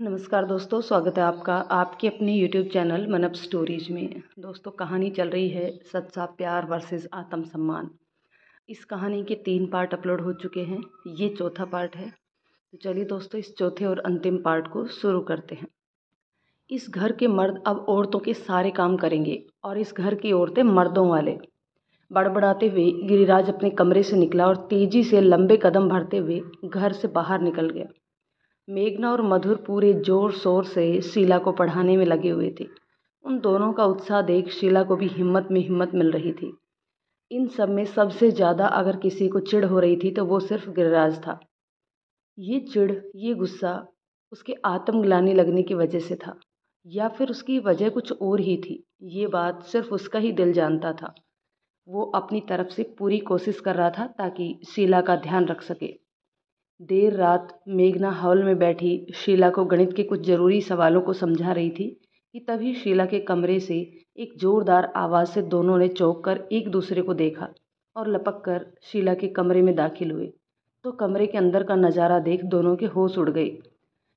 नमस्कार दोस्तों, स्वागत है आपका आपके अपने यूट्यूब चैनल मनप स्टोरीज में। दोस्तों, कहानी चल रही है सच्चा प्यार वर्सेस आत्मसम्मान। इस कहानी के 3 पार्ट अपलोड हो चुके हैं, ये चौथा पार्ट है। तो चलिए दोस्तों, इस चौथे और अंतिम पार्ट को शुरू करते हैं। इस घर के मर्द अब औरतों के सारे काम करेंगे और इस घर की औरतें मर्दों वाले। बड़बड़ाते हुए गिरिराज अपने कमरे से निकला और तेजी से लंबे कदम भरते हुए घर से बाहर निकल गया। मेघना और मधुर पूरे जोर शोर से शीला को पढ़ाने में लगे हुए थे। उन दोनों का उत्साह देख शीला को भी हिम्मत में हिम्मत मिल रही थी। इन सब में सबसे ज़्यादा अगर किसी को चिढ़ हो रही थी तो वो सिर्फ गिरिराज था। ये चिढ़, ये गुस्सा उसके आत्मग्लानि लगने की वजह से था या फिर उसकी वजह कुछ और ही थी। ये बात सिर्फ उसका ही दिल जानता था। वो अपनी तरफ से पूरी कोशिश कर रहा था ताकि शीला का ध्यान रख सके। देर रात मेघना हॉल में बैठी शीला को गणित के कुछ ज़रूरी सवालों को समझा रही थी कि तभी शीला के कमरे से एक ज़ोरदार आवाज़ से दोनों ने चौंक कर एक दूसरे को देखा और लपक कर शीला के कमरे में दाखिल हुए तो कमरे के अंदर का नज़ारा देख दोनों के होश उड़ गए।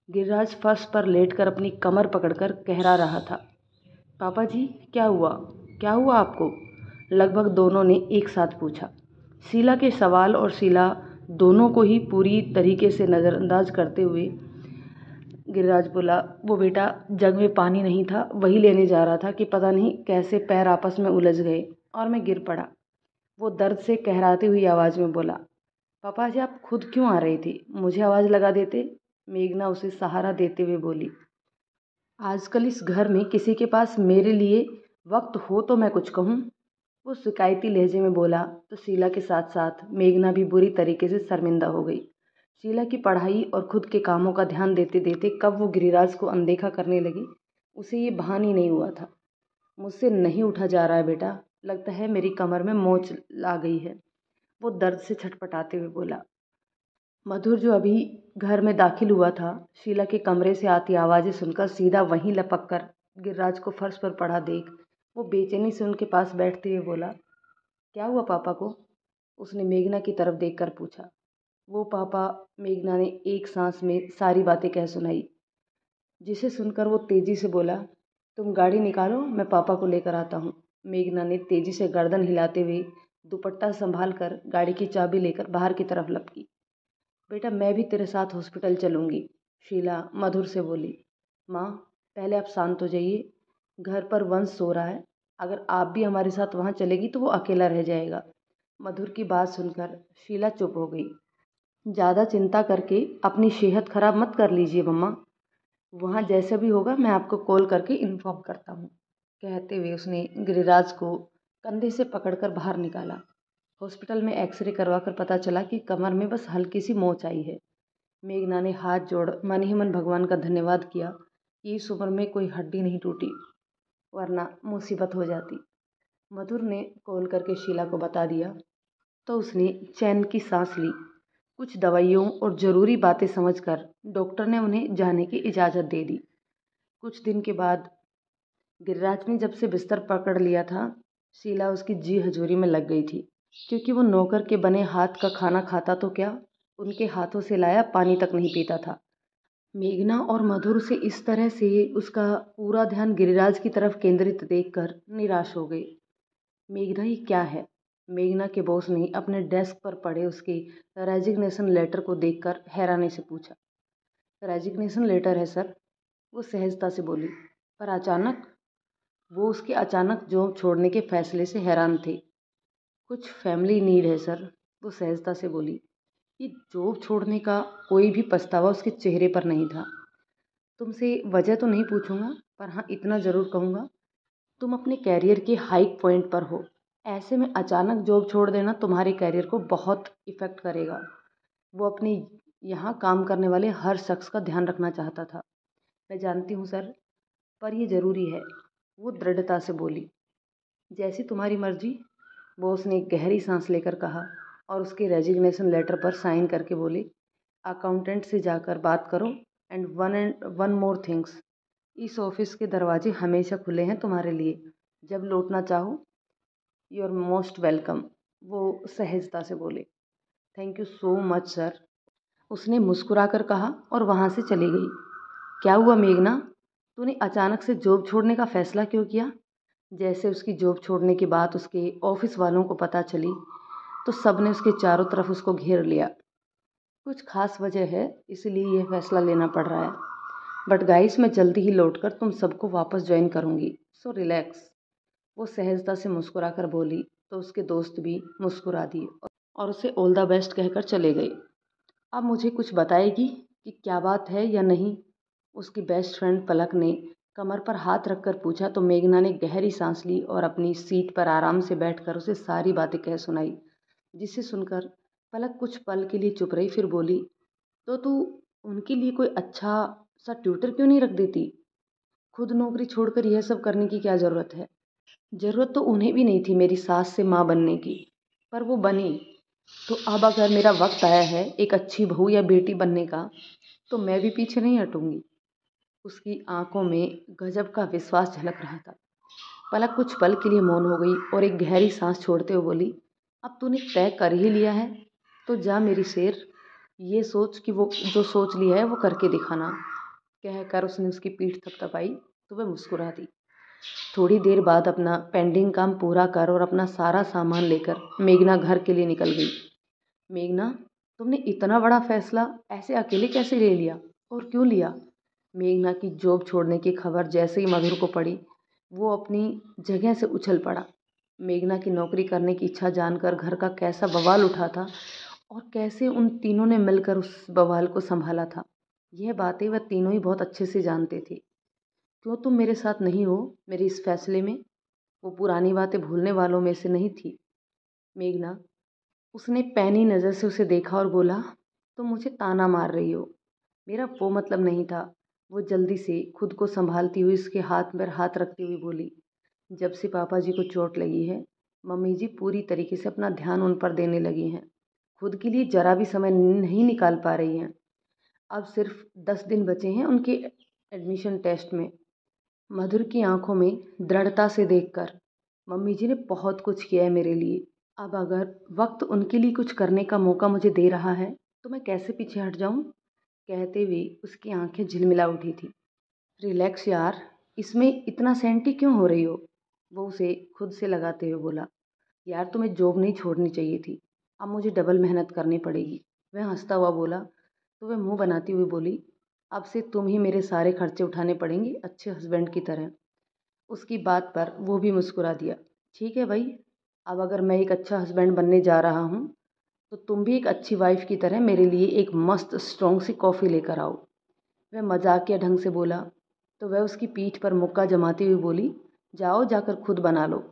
गिरिराज फर्श पर लेटकर अपनी कमर पकड़कर कहरा रहा था, पापा जी, क्या हुआ? क्या हुआ आपको? लगभग दोनों ने एक साथ पूछा। शीला के सवाल और शीला दोनों को ही पूरी तरीके से नज़रअंदाज करते हुए गिरिराज बोला, वो बेटा, जग में पानी नहीं था, वही लेने जा रहा था कि पता नहीं कैसे पैर आपस में उलझ गए और मैं गिर पड़ा। वो दर्द से कहराती हुई आवाज़ में बोला, पापा जी, आप खुद क्यों आ रही थी? मुझे आवाज़ लगा देते। मेघना उसे सहारा देते हुए बोली, आजकल इस घर में किसी के पास मेरे लिए वक्त हो तो मैं कुछ कहूँ? वो शिकायती लहजे में बोला तो शीला के साथ साथ मेघना भी बुरी तरीके से शर्मिंदा हो गई। शीला की पढ़ाई और खुद के कामों का ध्यान देते देते कब वो गिरिराज को अनदेखा करने लगी, उसे ये भान ही नहीं हुआ था। मुझसे नहीं उठा जा रहा है बेटा, लगता है मेरी कमर में मोच ला गई है, वो दर्द से छटपटाते हुए बोला। मधुर, जो अभी घर में दाखिल हुआ था, शीला के कमरे से आती आवाज़ें सुनकर सीधा वहीं लपक कर गिरिराज को फर्श पर पड़ा देख वो बेचैनी से उनके पास बैठते हुए बोला, क्या हुआ पापा को? उसने मेघना की तरफ देखकर पूछा। वो पापा, मेघना ने एक सांस में सारी बातें कह सुनाई, जिसे सुनकर वो तेजी से बोला, तुम गाड़ी निकालो, मैं पापा को लेकर आता हूँ। मेघना ने तेजी से गर्दन हिलाते हुए दुपट्टा संभाल कर गाड़ी की चाबी लेकर बाहर की तरफ लपकी। बेटा, मैं भी तेरे साथ हॉस्पिटल चलूँगी, शीला मधुर से बोली। माँ, पहले आप शांत हो जाइए। घर पर वंश सो रहा है, अगर आप भी हमारे साथ वहाँ चलेगी तो वो अकेला रह जाएगा। मधुर की बात सुनकर शीला चुप हो गई। ज़्यादा चिंता करके अपनी सेहत खराब मत कर लीजिए मम्मा, वहाँ जैसा भी होगा मैं आपको कॉल करके इन्फॉर्म करता हूँ। कहते हुए उसने गिरिराज को कंधे से पकड़कर बाहर निकाला। हॉस्पिटल में एक्सरे करवा कर पता चला कि कमर में बस हल्की सी मोच आई है। मेघना ने हाथ जोड़ मन ही मन भगवान का धन्यवाद किया कि इस उम्र में कोई हड्डी नहीं टूटी, वरना मुसीबत हो जाती। मधुर ने कॉल करके शीला को बता दिया तो उसने चैन की सांस ली। कुछ दवाइयों और ज़रूरी बातें समझकर डॉक्टर ने उन्हें जाने की इजाज़त दे दी। कुछ दिन के बाद गिरिराज ने जब से बिस्तर पकड़ लिया था, शीला उसकी जी हजूरी में लग गई थी, क्योंकि वो नौकर के बने हाथ का खाना खाता तो क्या, उनके हाथों से लाया पानी तक नहीं पीता था। मेघना और मधुर से इस तरह से उसका पूरा ध्यान गिरिराज की तरफ केंद्रित देखकर निराश हो गई। मेघना ही क्या है? मेघना के बॉस ने अपने डेस्क पर पड़े उसके रेजिग्नेशन लेटर को देखकर हैरानी से पूछा। रेजिग्नेशन लेटर है सर, वो सहजता से बोली। पर अचानक? वो उसके अचानक जॉब छोड़ने के फैसले से हैरान थे। कुछ फैमिली नीड है सर, वो सहजता से बोली। ये जॉब छोड़ने का कोई भी पछतावा उसके चेहरे पर नहीं था। तुमसे वजह तो नहीं पूछूंगा, पर हाँ इतना ज़रूर कहूँगा, तुम अपने कैरियर के हाई पॉइंट पर हो। ऐसे में अचानक जॉब छोड़ देना तुम्हारे कैरियर को बहुत इफ़ेक्ट करेगा। वो अपने यहाँ काम करने वाले हर शख्स का ध्यान रखना चाहता था। मैं जानती हूँ सर, पर ये ज़रूरी है, वो दृढ़ता से बोली। जैसी तुम्हारी मर्जी, वो उसने एक गहरी सांस लेकर कहा और उसके रेजिग्नेशन लेटर पर साइन करके बोले, अकाउंटेंट से जाकर बात करो। एंड वन मोर थिंग्स, इस ऑफिस के दरवाजे हमेशा खुले हैं तुम्हारे लिए, जब लौटना चाहो यू आर मोस्ट वेलकम, वो सहजता से बोले। Thank you so much sir, उसने मुस्कुराकर कहा और वहाँ से चली गई। क्या हुआ मेघना, तूने अचानक से जॉब छोड़ने का फैसला क्यों किया? जैसे उसकी जॉब छोड़ने की बात उसके ऑफिस वालों को पता चली तो सबने उसके चारों तरफ उसको घेर लिया। कुछ खास वजह है इसलिए यह फैसला लेना पड़ रहा है। बट गाइस, मैं जल्दी ही लौटकर तुम सबको वापस ज्वाइन करूंगी, सो रिलैक्स। वो सहजता से मुस्कुराकर बोली तो उसके दोस्त भी मुस्कुरा दिए और उसे ऑल द बेस्ट कहकर चले गए। अब मुझे कुछ बताएगी कि क्या बात है या नहीं? उसकी बेस्ट फ्रेंड पलक ने कमर पर हाथ रखकर पूछा तो मेघना ने गहरी सांस ली और अपनी सीट पर आराम से बैठकर उसे सारी बातें कह सुनाई, जिसे सुनकर पलक कुछ पल के लिए चुप रही, फिर बोली, तो तू उनके लिए कोई अच्छा सा ट्यूटर क्यों नहीं रख देती? खुद नौकरी छोड़कर यह सब करने की क्या ज़रूरत है? ज़रूरत तो उन्हें भी नहीं थी मेरी सास से माँ बनने की, पर वो बनी। तो अब अगर मेरा वक्त आया है एक अच्छी बहू या बेटी बनने का, तो मैं भी पीछे नहीं हटूंगी। उसकी आंखों में गजब का विश्वास झलक रहा था। पलक कुछ पल के लिए मौन हो गई और एक गहरी सांस छोड़ते हुए बोली, अब तूने तय कर ही लिया है तो जा मेरी शेर, ये सोच कि वो जो सोच लिया है वो करके दिखाना। कहकर उसने उसकी पीठ थपथपाई तो वह मुस्कुरा दी। थोड़ी देर बाद अपना पेंडिंग काम पूरा कर और अपना सारा सामान लेकर मेघना घर के लिए निकल गई। मेघना, तुमने इतना बड़ा फैसला ऐसे अकेले कैसे ले लिया और क्यों लिया? मेघना की जॉब छोड़ने की खबर जैसे ही मधुर को पड़ी, वो अपनी जगह से उछल पड़ा। मेघना की नौकरी करने की इच्छा जानकर घर का कैसा बवाल उठा था और कैसे उन तीनों ने मिलकर उस बवाल को संभाला था, यह बातें वह तीनों ही बहुत अच्छे से जानते थे। क्यों तुम मेरे साथ नहीं हो मेरे इस फैसले में? वो पुरानी बातें भूलने वालों में से नहीं थी। मेघना, उसने पैनी नज़र से उसे देखा और बोला, तुम मुझे ताना मार रही हो, मेरा वो मतलब नहीं था। वो जल्दी से खुद को संभालती हुई उसके हाथ पर हाथ रखती हुई बोली, जब से पापा जी को चोट लगी है मम्मी जी पूरी तरीके से अपना ध्यान उन पर देने लगी हैं। खुद के लिए जरा भी समय नहीं निकाल पा रही हैं। अब सिर्फ 10 दिन बचे हैं उनके एडमिशन टेस्ट में। मधुर की आंखों में दृढ़ता से देखकर, मम्मी जी ने बहुत कुछ किया है मेरे लिए, अब अगर वक्त उनके लिए कुछ करने का मौका मुझे दे रहा है तो मैं कैसे पीछे हट जाऊं? कहते हुए उसकी आंखें झिलमिला उठी थी। रिलैक्स यार, इसमें इतना सेंटी क्यों हो रही हो? वो उसे खुद से लगाते हुए बोला। यार, तुम्हें जॉब नहीं छोड़नी चाहिए थी, अब मुझे डबल मेहनत करनी पड़ेगी। वह हंसता हुआ बोला तो वह मुंह बनाती हुई बोली, अब से तुम ही मेरे सारे खर्चे उठाने पड़ेंगे अच्छे हस्बैंड की तरह। उसकी बात पर वो भी मुस्कुरा दिया। ठीक है भाई, अब अगर मैं एक अच्छा हस्बैंड बनने जा रहा हूँ तो तुम भी एक अच्छी वाइफ की तरह मेरे लिए एक मस्त स्ट्रॉन्ग सी कॉफ़ी लेकर आओ। वह मजाकिया ढंग से बोला तो वह उसकी पीठ पर मुक्का जमाती हुई बोली, जाओ जाकर खुद बना लो,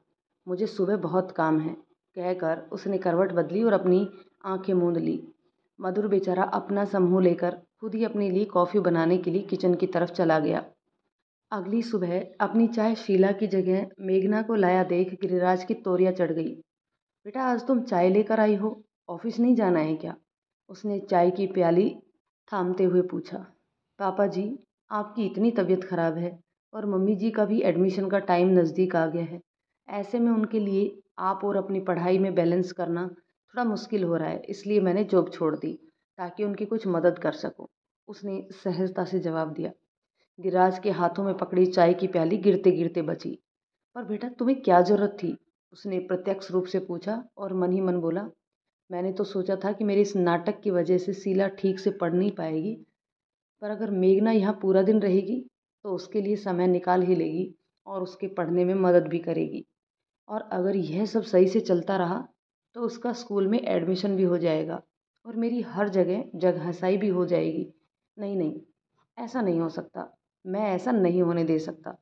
मुझे सुबह बहुत काम है। कहकर उसने करवट बदली और अपनी आंखें मूंद ली। मधुर बेचारा अपना सा मुंह लेकर खुद ही अपने लिए कॉफ़ी बनाने के लिए किचन की तरफ चला गया। अगली सुबह अपनी चाय शीला की जगह मेघना को लाया देख गिरिराज की तोरियां चढ़ गई। बेटा, आज तुम चाय लेकर आई हो, ऑफिस नहीं जाना है क्या? उसने चाय की प्याली थामते हुए पूछा। पापा जी, आपकी इतनी तबीयत खराब है और मम्मी जी का भी एडमिशन का टाइम नज़दीक आ गया है। ऐसे में उनके लिए आप और अपनी पढ़ाई में बैलेंस करना थोड़ा मुश्किल हो रहा है, इसलिए मैंने जॉब छोड़ दी ताकि उनकी कुछ मदद कर सकूं। उसने सहजता से जवाब दिया। गिरिराज के हाथों में पकड़ी चाय की प्याली गिरते गिरते बची। पर बेटा, तुम्हें क्या जरूरत थी? उसने प्रत्यक्ष रूप से पूछा और मन ही मन बोला, मैंने तो सोचा था कि मेरे इस नाटक की वजह से शीला ठीक से पढ़ नहीं पाएगी, पर अगर मेघना यहाँ पूरा दिन रहेगी तो उसके लिए समय निकाल ही लेगी और उसके पढ़ने में मदद भी करेगी। और अगर यह सब सही से चलता रहा तो उसका स्कूल में एडमिशन भी हो जाएगा और मेरी हर जगह जगहसाई भी हो जाएगी। नहीं नहीं, ऐसा नहीं हो सकता, मैं ऐसा नहीं होने दे सकता।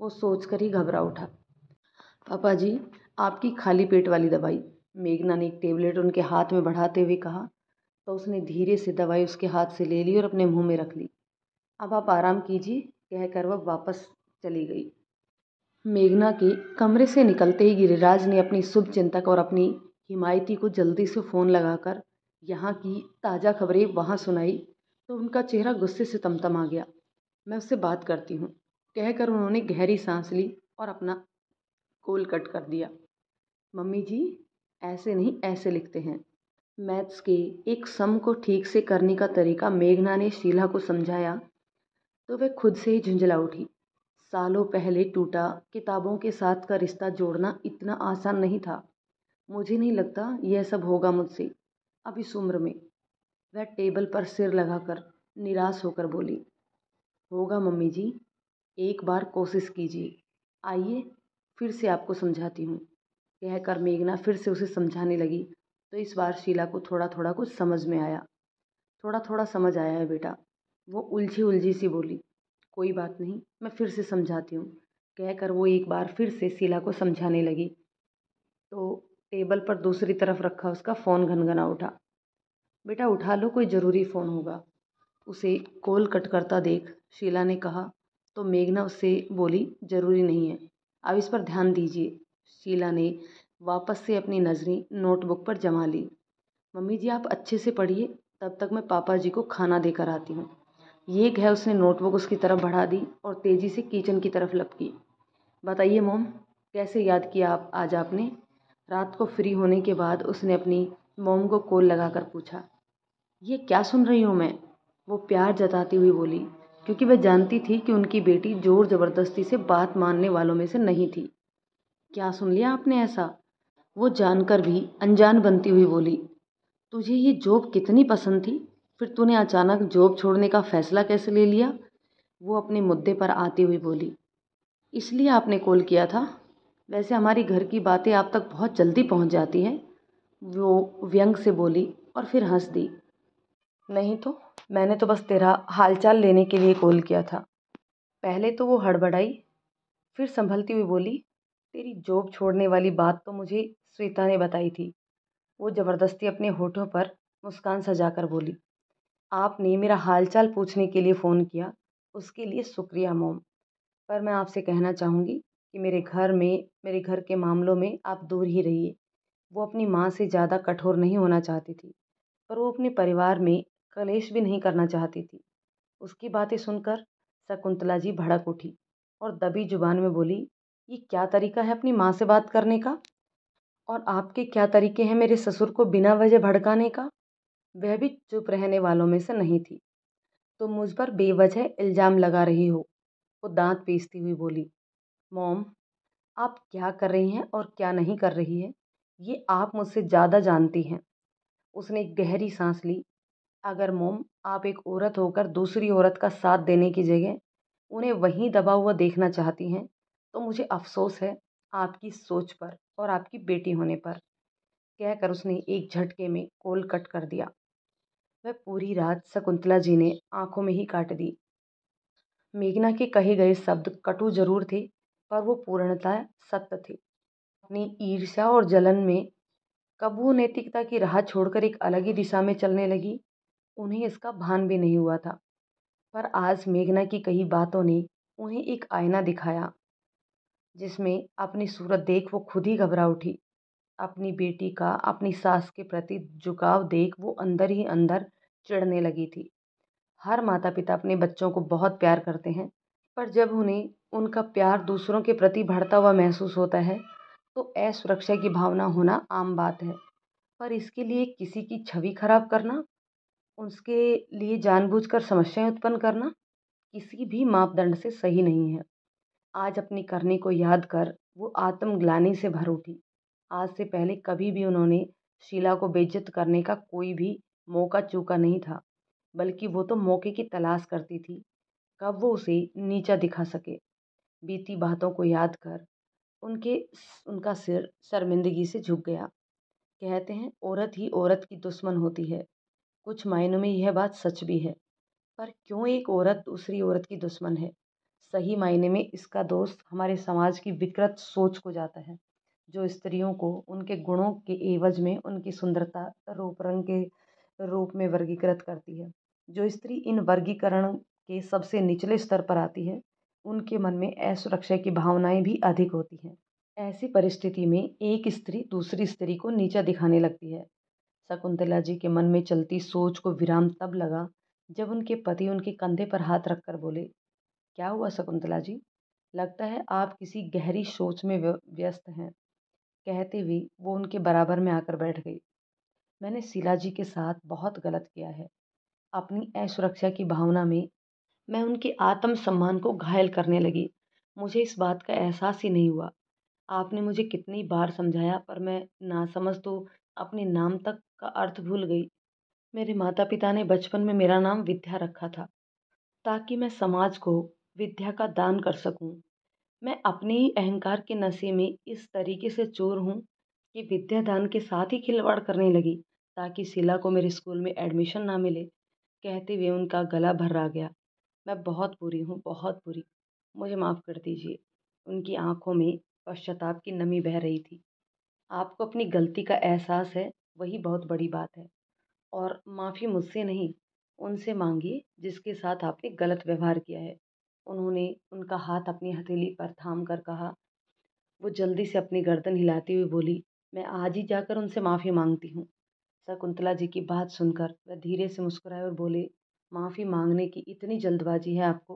वो सोचकर ही घबरा उठा। पापा जी, आपकी खाली पेट वाली दवाई। मेघना ने एक टेबलेट उनके हाथ में बढ़ाते हुए कहा तो उसने धीरे से दवाई उसके हाथ से ले ली और अपने मुंह में रख ली। अब आप आराम कीजिए, कहकर वह वापस चली गई। मेघना के कमरे से निकलते ही गिरिराज ने अपनी शुभ चिंतक और अपनी हिमायती को जल्दी से फ़ोन लगाकर यहाँ की ताज़ा खबरें वहाँ सुनाई तो उनका चेहरा गुस्से से तमतमा गया। मैं उससे बात करती हूँ, कहकर उन्होंने गहरी सांस ली और अपना कॉल कट कर दिया। मम्मी जी, ऐसे नहीं ऐसे लिखते हैं। मैथ्स के एक सम को ठीक से करने का तरीका मेघना ने शीला को समझाया तो वह खुद से ही झुंझला उठी। सालों पहले टूटा किताबों के साथ का रिश्ता जोड़ना इतना आसान नहीं था। मुझे नहीं लगता यह सब होगा मुझसे अब इस उम्र में। वह टेबल पर सिर लगाकर निराश होकर बोली, होगा मम्मी जी, एक बार कोशिश कीजिए। आइए फिर से आपको समझाती हूँ। कहकर मेघना फिर से उसे समझाने लगी। तो इस बार शीला को थोड़ा थोड़ा कुछ समझ में आया। थोड़ा थोड़ा समझ आया है बेटा। वो उलझी उलझी सी बोली, कोई बात नहीं, मैं फिर से समझाती हूँ। कहकर वो एक बार फिर से शीला को समझाने लगी। तो टेबल पर दूसरी तरफ रखा उसका फ़ोन घनघना उठा। बेटा उठा लो, कोई ज़रूरी फ़ोन होगा। उसे कॉल कट करता देख शीला ने कहा। तो मेघना उससे बोली, ज़रूरी नहीं है, अब इस पर ध्यान दीजिए। शीला ने वापस से अपनी नज़रें नोटबुक पर जमा ली। मम्मी जी आप अच्छे से पढ़िए, तब तक मैं पापा जी को खाना देकर आती हूँ। ये कह उसने नोटबुक उसकी तरफ बढ़ा दी और तेज़ी से किचन की तरफ लपकी। बताइए मोम, कैसे याद किया आप आज आपने? रात को फ्री होने के बाद उसने अपनी मोम को कॉल लगाकर पूछा। ये क्या सुन रही हूँ मैं? वो प्यार जताती हुई बोली, क्योंकि वह जानती थी कि उनकी बेटी जोर ज़बरदस्ती से बात मानने वालों में से नहीं थी। क्या सुन लिया आपने ऐसा? वो जानकर भी अनजान बनती हुई बोली, तुझे ये जॉब कितनी पसंद थी, फिर तूने अचानक जॉब छोड़ने का फैसला कैसे ले लिया? वो अपने मुद्दे पर आती हुई बोली, इसलिए आपने कॉल किया था? वैसे हमारी घर की बातें आप तक बहुत जल्दी पहुंच जाती हैं। वो व्यंग से बोली और फिर हंस दी। नहीं तो, मैंने तो बस तेरा हालचाल लेने के लिए कॉल किया था। पहले तो वो हड़बड़ाई, फिर संभलती हुई बोली, तेरी जॉब छोड़ने वाली बात तो मुझे श्वेता ने बताई थी। वो ज़बरदस्ती अपने होठों पर मुस्कान सजाकर बोली, आपने मेरा हालचाल पूछने के लिए फ़ोन किया, उसके लिए शुक्रिया मोम। पर मैं आपसे कहना चाहूँगी कि मेरे घर के मामलों में आप दूर ही रहिए। वो अपनी माँ से ज़्यादा कठोर नहीं होना चाहती थी, पर वो अपने परिवार में कलेश भी नहीं करना चाहती थी। उसकी बातें सुनकर शकुंतला जी भड़क उठी और दबी जुबान में बोली, ये क्या तरीका है अपनी माँ से बात करने का? और आपके क्या तरीके हैं मेरे ससुर को बिना वजह भड़काने का? वह भी चुप रहने वालों में से नहीं थी। तुम मुझ पर बेवजह इल्ज़ाम लगा रही हो। वो दांत पीसती हुई बोली, मॉम, आप क्या कर रही हैं और क्या नहीं कर रही हैं, ये आप मुझसे ज़्यादा जानती हैं। उसने एक गहरी सांस ली। अगर मोम आप एक औरत होकर दूसरी औरत का साथ देने की जगह उन्हें वहीं दबा हुआ देखना चाहती हैं, तो मुझे अफसोस है आपकी सोच पर और आपकी बेटी होने पर। कहकर उसने एक झटके में कॉल कट कर दिया। वह पूरी रात शकुंतला जी ने आंखों में ही काट दी। मेघना के कहे गए शब्द कटु जरूर थे, पर वो पूर्णतः सत्य थे। अपनी ईर्ष्या और जलन में कब वो नैतिकता की राह छोड़कर एक अलग ही दिशा में चलने लगी, उन्हें इसका भान भी नहीं हुआ था। पर आज मेघना की कही बातों ने उन्हें एक आईना दिखाया, जिसमें अपनी सूरत देख वो खुद ही घबरा उठी। अपनी बेटी का अपनी सास के प्रति झुकाव देख वो अंदर ही अंदर चिढ़ने लगी थी। हर माता पिता अपने बच्चों को बहुत प्यार करते हैं, पर जब उन्हें उनका प्यार दूसरों के प्रति बढ़ता हुआ महसूस होता है, तो असुरक्षा की भावना होना आम बात है। पर इसके लिए किसी की छवि खराब करना, उसके लिए जानबूझकर समस्याएं उत्पन्न करना, किसी भी मापदंड से सही नहीं है। आज अपनी करनी को याद कर वो आत्मग्लानि से भर उठी। आज से पहले कभी भी उन्होंने शीला को बेइज्जत करने का कोई भी मौका चूका नहीं था, बल्कि वो तो मौके की तलाश करती थी, कब वो उसे नीचा दिखा सके। बीती बातों को याद कर उनके उनका सिर शर्मिंदगी से झुक गया। कहते हैं औरत ही औरत की दुश्मन होती है। कुछ मायनों में यह बात सच भी है, पर क्यों एक औरत दूसरी औरत की दुश्मन है? सही मायने में इसका दोष हमारे समाज की विकृत सोच को जाता है, जो स्त्रियों को उनके गुणों के एवज में उनकी सुंदरता, रूप रंग के रूप में वर्गीकृत करती है। जो स्त्री इन वर्गीकरण के सबसे निचले स्तर पर आती है, उनके मन में असुरक्षा की भावनाएं भी अधिक होती हैं। ऐसी परिस्थिति में एक स्त्री दूसरी स्त्री को नीचा दिखाने लगती है। शकुंतला जी के मन में चलती सोच को विराम तब लगा जब उनके पति उनके कंधे पर हाथ रखकर बोले, क्या हुआ शकुंतला जी? लगता है आप किसी गहरी सोच में व्यस्त हैं। कहते हुए वो उनके बराबर में आकर बैठ गई। मैंने शीला जी के साथ बहुत गलत किया है। अपनी असुरक्षा की भावना में मैं उनके आत्मसम्मान को घायल करने लगी। मुझे इस बात का एहसास ही नहीं हुआ। आपने मुझे कितनी बार समझाया, पर मैं नासमझ तो अपने नाम तक का अर्थ भूल गई। मेरे माता-पिता ने बचपन में मेरा नाम विद्या रखा था, ताकि मैं समाज को विद्या का दान कर सकूं। मैं अपने ही अहंकार के नशे में इस तरीके से चोर हूँ कि विद्या दान के साथ ही खिलवाड़ करने लगी, ताकि शीला को मेरे स्कूल में एडमिशन ना मिले। कहते हुए उनका गला भर्रा गया। मैं बहुत बुरी हूँ, बहुत बुरी। मुझे माफ़ कर दीजिए। उनकी आंखों में पश्चाताप की नमी बह रही थी। आपको अपनी गलती का एहसास है, वही बहुत बड़ी बात है। और माफ़ी मुझसे नहीं, उनसे मांगिए जिसके साथ आपने गलत व्यवहार किया है। उन्होंने उनका हाथ अपनी हथेली पर थाम कर कहा। वो जल्दी से अपनी गर्दन हिलाती हुई बोली, मैं आज ही जाकर उनसे माफ़ी मांगती हूँ। शकुंतला जी की बात सुनकर वह धीरे से मुस्कुराए और बोले, माफ़ी मांगने की इतनी जल्दबाजी है आपको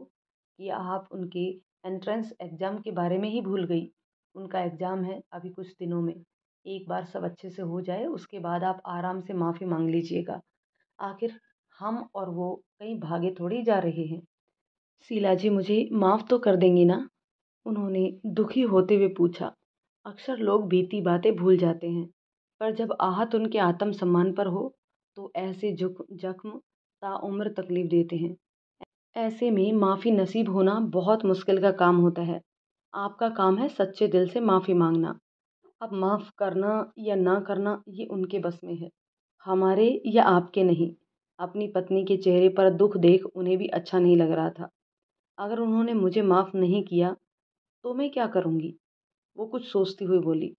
कि आप उनके एंट्रेंस एग्ज़ाम के बारे में ही भूल गई। उनका एग्ज़ाम है अभी कुछ दिनों में। एक बार सब अच्छे से हो जाए, उसके बाद आप आराम से माफ़ी मांग लीजिएगा। आखिर हम और वो कहीं भागे थोड़ी जा रहे हैं। शीला जी मुझे माफ़ तो कर देंगी ना? उन्होंने दुखी होते हुए पूछा। अक्सर लोग बीती बातें भूल जाते हैं, पर जब आहत उनके आत्मसम्मान पर हो, तो ऐसे जख्म ताउम्र तकलीफ देते हैं। ऐसे में माफ़ी नसीब होना बहुत मुश्किल का काम होता है। आपका काम है सच्चे दिल से माफ़ी मांगना। अब माफ़ करना या ना करना ये उनके बस में है, हमारे या आपके नहीं। अपनी पत्नी के चेहरे पर दुख देख उन्हें भी अच्छा नहीं लग रहा था। अगर उन्होंने मुझे माफ़ नहीं किया, तो मैं क्या करूँगी? वो कुछ सोचती हुई बोली।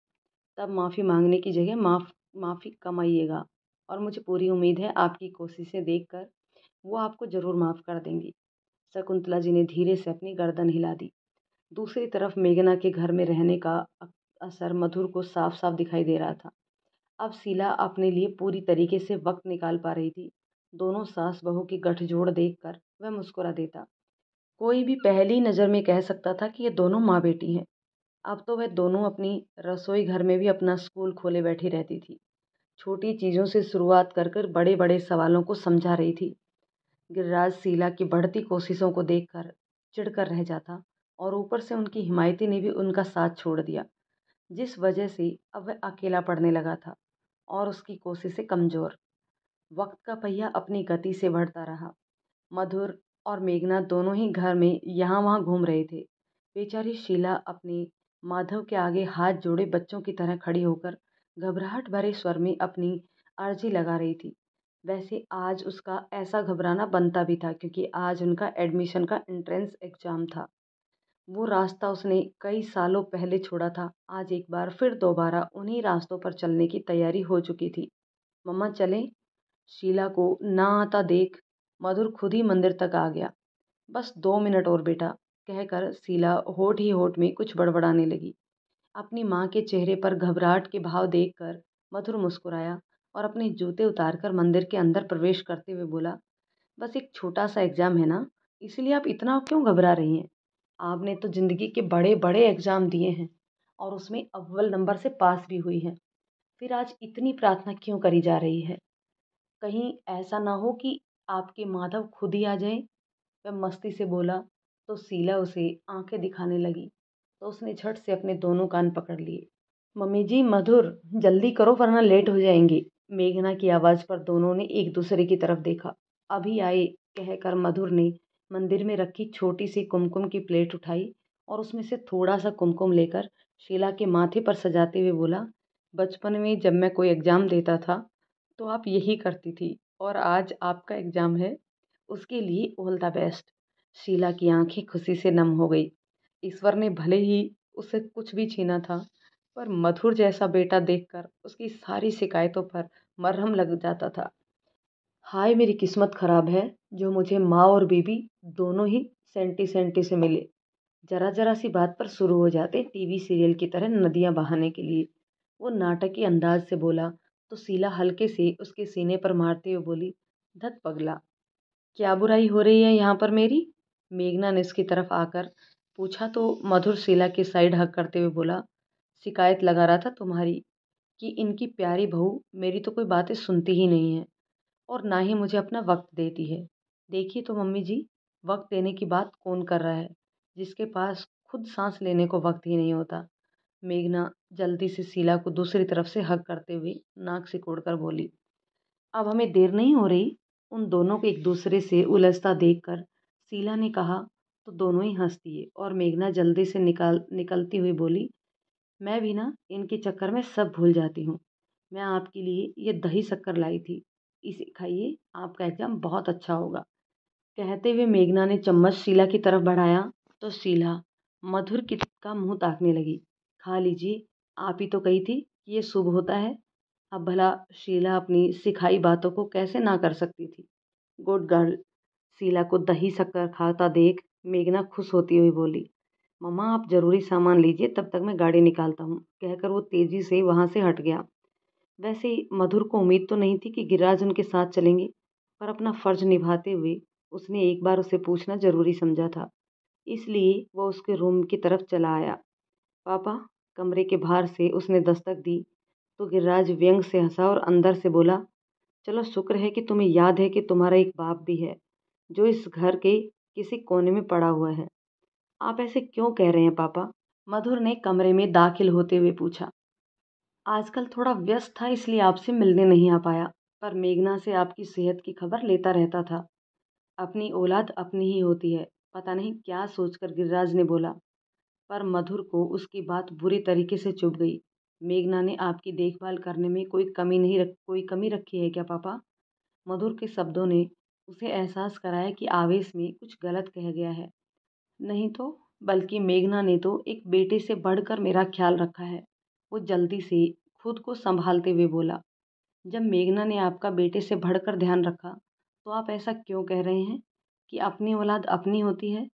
तब माफ़ी मांगने की जगह माफ़ी कमाइएगा, और मुझे पूरी उम्मीद है आपकी कोशिशें देखकर वो आपको ज़रूर माफ़ कर देंगी। शकुंतला जी ने धीरे से अपनी गर्दन हिला दी। दूसरी तरफ मेघना के घर में रहने का असर मधुर को साफ साफ दिखाई दे रहा था। अब शीला अपने लिए पूरी तरीके से वक्त निकाल पा रही थी। दोनों सास बहू की गठजोड़ देखकर वह मुस्कुरा देता। कोई भी पहली नज़र में कह सकता था कि ये दोनों माँ बेटी हैं। अब तो वह दोनों अपनी रसोई घर में भी अपना स्कूल खोले बैठी रहती थी। छोटी चीज़ों से शुरुआत कर कर बड़े बड़े सवालों को समझा रही थी। गिरिराज शीला की बढ़ती कोशिशों को देखकर चिढ़कर रह जाता, और ऊपर से उनकी हिमायती ने भी उनका साथ छोड़ दिया, जिस वजह से अब वह अकेला पड़ने लगा था और उसकी कोशिशें कमज़ोर। वक्त का पहिया अपनी गति से बढ़ता रहा। मधुर और मेघना दोनों ही घर में यहाँ वहाँ घूम रहे थे। बेचारी शीला अपने माधव के आगे हाथ जोड़े बच्चों की तरह खड़ी होकर घबराहट भरे स्वर में अपनी अर्जी लगा रही थी। वैसे आज उसका ऐसा घबराना बनता भी था, क्योंकि आज उनका एडमिशन का एंट्रेंस एग्जाम था। वो रास्ता उसने कई सालों पहले छोड़ा था। आज एक बार फिर दोबारा उन्हीं रास्तों पर चलने की तैयारी हो चुकी थी। मम्मा चलें? शीला को ना आता देख मधुर खुद ही मंदिर तक आ गया। बस 2 मिनट और बेटा, कहकर शीला होठ ही होठ में कुछ बड़बड़ाने लगी। अपनी माँ के चेहरे पर घबराहट के भाव देखकर मधुर मुस्कुराया और अपने जूते उतारकर मंदिर के अंदर प्रवेश करते हुए बोला, बस एक छोटा सा एग्जाम है ना, इसलिए आप इतना क्यों घबरा रही हैं? आपने तो जिंदगी के बड़े बड़े एग्जाम दिए हैं और उसमें अव्वल नंबर से पास भी हुई हैं। फिर आज इतनी प्रार्थना क्यों करी जा रही है? कहीं ऐसा ना हो कि आपके माधव खुद ही आ जाएं? वह मस्ती से बोला। तो शीला उसे आंखें दिखाने लगी, तो उसने झट से अपने दोनों कान पकड़ लिए। मम्मी जी, मधुर, जल्दी करो वरना लेट हो जाएंगे। मेघना की आवाज़ पर दोनों ने एक दूसरे की तरफ देखा। अभी आए, कहकर मधुर ने मंदिर में रखी छोटी सी कुमकुम की प्लेट उठाई और उसमें से थोड़ा सा कुमकुम लेकर शीला के माथे पर सजाते हुए बोला, बचपन में जब मैं कोई एग्ज़ाम देता था तो आप यही करती थी, और आज आपका एग्ज़ाम है, उसके लिए ऑल द बेस्ट। शीला की आंखें खुशी से नम हो गई। ईश्वर ने भले ही उससे कुछ भी छीना था, पर मधुर जैसा बेटा देखकर उसकी सारी शिकायतों पर मरहम लग जाता था। हाय मेरी किस्मत खराब है, जो मुझे माँ और बीबी दोनों ही सेंटी सेंटी से मिले। जरा जरा सी बात पर शुरू हो जाते टीवी सीरियल की तरह नदियां बहाने के लिए। वो नाटकीय अंदाज से बोला, तो शीला हल्के से उसके सीने पर मारते हुए बोली, धत पगला, क्या बुराई हो रही है यहाँ पर मेरी? मेघना ने इसकी तरफ आकर पूछा, तो मधुर शीला की साइड हक करते हुए बोला, शिकायत लगा रहा था तुम्हारी कि इनकी प्यारी बहू मेरी तो कोई बातें सुनती ही नहीं है और ना ही मुझे अपना वक्त देती है। देखिए तो मम्मी जी, वक्त देने की बात कौन कर रहा है, जिसके पास खुद सांस लेने को वक्त ही नहीं होता। मेघना जल्दी से शीला को दूसरी तरफ से हग करते हुए नाक सिकोड़कर बोली, अब हमें देर नहीं हो रही। उन दोनों को एक दूसरे से उलझता देखकर शीला ने कहा तो दोनों ही हंस दिए और मेघना जल्दी से निकलती हुई बोली, मैं भी ना इनके चक्कर में सब भूल जाती हूँ। मैं आपके लिए ये दही शक्कर लाई थी, इसे खाइए, आपका एग्जाम बहुत अच्छा होगा। कहते हुए मेघना ने चम्मच शीला की तरफ बढ़ाया तो शीला मधुर की का मुंह ताकने लगी। खा लीजिए, आप ही तो कही थी कि ये शुभ होता है। अब भला शीला अपनी सिखाई बातों को कैसे ना कर सकती थी। Good girl. शीला को दही शक्कर खाता देख मेघना खुश होती हुई बोली, मम्मा आप जरूरी सामान लीजिए, तब तक मैं गाड़ी निकालता हूँ। कहकर वो तेजी से वहां से हट गया। वैसे मधुर को उम्मीद तो नहीं थी कि गिरिराज उनके साथ चलेंगे, पर अपना फर्ज निभाते हुए उसने एक बार उसे पूछना जरूरी समझा था। इसलिए वो उसके रूम की तरफ चला आया। पापा। कमरे के बाहर से उसने दस्तक दी तो गिरिराज व्यंग से हंसा और अंदर से बोला, चलो शुक्र है कि तुम्हें याद है कि तुम्हारा एक बाप भी है, जो इस घर के किसी कोने में पड़ा हुआ है। आप ऐसे क्यों कह रहे हैं पापा? मधुर ने कमरे में दाखिल होते हुए पूछा। आजकल थोड़ा व्यस्त था, इसलिए आपसे मिलने नहीं आ पाया, पर मेघना से आपकी सेहत की खबर लेता रहता था। अपनी औलाद अपनी ही होती है। पता नहीं क्या सोचकर गिरिराज ने बोला, पर मधुर को उसकी बात बुरी तरीके से चुभ गई। मेघना ने आपकी देखभाल करने में कोई कमी रखी है क्या पापा? मधुर के शब्दों ने उसे एहसास कराया कि आवेश में कुछ गलत कह गया है। नहीं तो, बल्कि मेघना ने तो एक बेटे से बढ़कर मेरा ख्याल रखा है। वो जल्दी से खुद को संभालते हुए बोला, जब मेघना ने आपका बेटे से बढ़कर ध्यान रखा, तो आप ऐसा क्यों कह रहे हैं कि अपनी औलाद अपनी होती है?